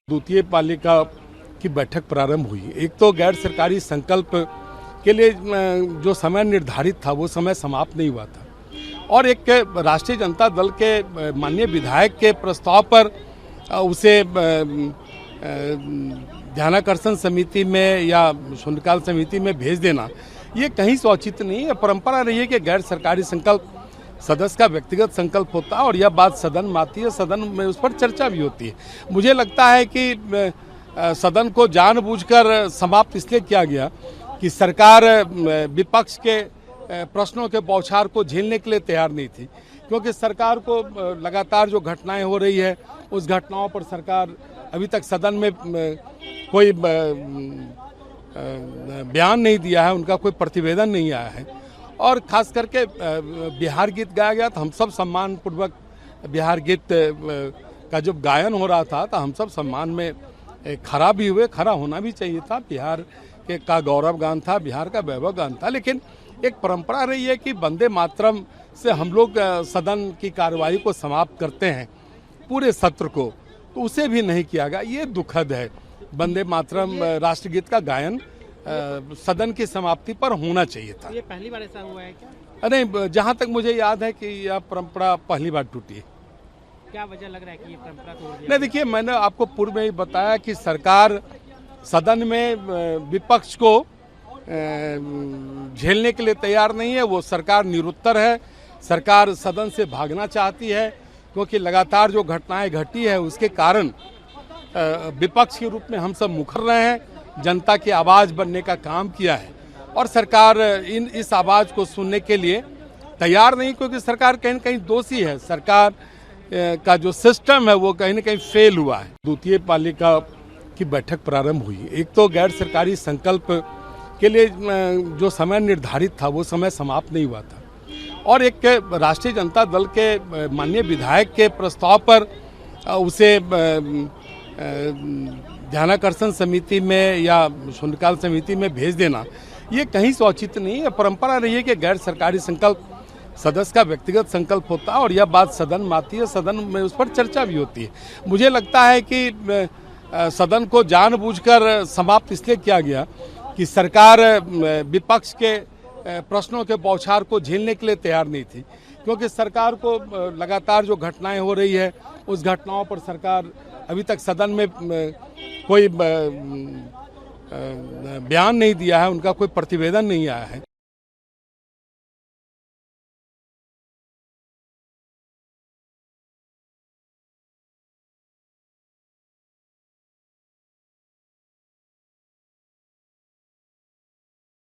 द्वितीय पालिका की बैठक प्रारंभ हुई। एक तो गैर सरकारी संकल्प के लिए जो समय निर्धारित था वो समय समाप्त नहीं हुआ था, और एक राष्ट्रीय जनता दल के माननीय विधायक के प्रस्ताव पर उसे ध्यानाकर्षण समिति में या शून्यकाल समिति में भेज देना ये कहीं से औचित नहीं है। परंपरा रही है कि गैर सरकारी संकल्प सदस्य का व्यक्तिगत संकल्प होता है और यह बात सदन में आती है, सदन में उस पर चर्चा भी होती है। मुझे लगता है कि सदन को जानबूझकर समाप्त इसलिए किया गया कि सरकार विपक्ष के प्रश्नों के बौछार को झेलने के लिए तैयार नहीं थी, क्योंकि सरकार को लगातार जो घटनाएं हो रही है उस घटनाओं पर सरकार अभी तक सदन में कोई बयान नहीं दिया है, उनका कोई प्रतिवेदन नहीं आया है। और खास करके बिहार गीत गाया गया तो हम सब सम्मान पूर्वक बिहार गीत का जब गायन हो रहा था तो हम सब सम्मान में खड़ा भी हुए, खड़ा होना भी चाहिए था। बिहार के का गौरव गान था, बिहार का वैभव गान था, लेकिन एक परंपरा रही है कि वंदे मातरम से हम लोग सदन की कार्रवाई को समाप्त करते हैं पूरे सत्र को, तो उसे भी नहीं किया गया। ये दुखद है। वंदे मातरम राष्ट्रगीत का गायन सदन की समाप्ति पर होना चाहिए था। ये पहली बार ऐसा हुआ है क्या? नहीं, जहाँ तक मुझे याद है कि यह परंपरा पहली बार टूटी है। क्या वजह लग रहा है कि ये परंपरा तोड़ दी? नहीं, देखिए, मैंने आपको पूर्व में ही बताया कि सरकार सदन में विपक्ष को झेलने के लिए तैयार नहीं है। वो सरकार निरुत्तर है। सरकार सदन से भागना चाहती है, क्योंकि लगातार जो घटनाएं घटी है उसके कारण विपक्ष के रूप में हम सब मुखर रहे हैं, जनता की आवाज़ बनने का काम किया है, और सरकार इस आवाज़ को सुनने के लिए तैयार नहीं, क्योंकि सरकार कहीं न कहीं दोषी है। सरकार का जो सिस्टम है वो कहीं न कहीं फेल हुआ है। द्वितीय पालिका की बैठक प्रारंभ हुई। एक तो गैर सरकारी संकल्प के लिए जो समय निर्धारित था वो समय समाप्त नहीं हुआ था, और एक राष्ट्रीय जनता दल के माननीय विधायक के प्रस्ताव पर उसे ध्यानाकर्षण समिति में या शून्यकाल समिति में भेज देना ये कहीं से औचित नहीं है। परंपरा रही है कि गैर सरकारी संकल्प सदस्य का व्यक्तिगत संकल्प होता है और यह बात सदन में आती है, सदन में उस पर चर्चा भी होती है। मुझे लगता है कि सदन को जानबूझकर समाप्त इसलिए किया गया कि सरकार विपक्ष के प्रश्नों के बौछार को झेलने के लिए तैयार नहीं थी, क्योंकि सरकार को लगातार जो घटनाएं हो रही है उस घटनाओं पर सरकार अभी तक सदन में कोई बयान नहीं दिया है, उनका कोई प्रतिवेदन नहीं आया है।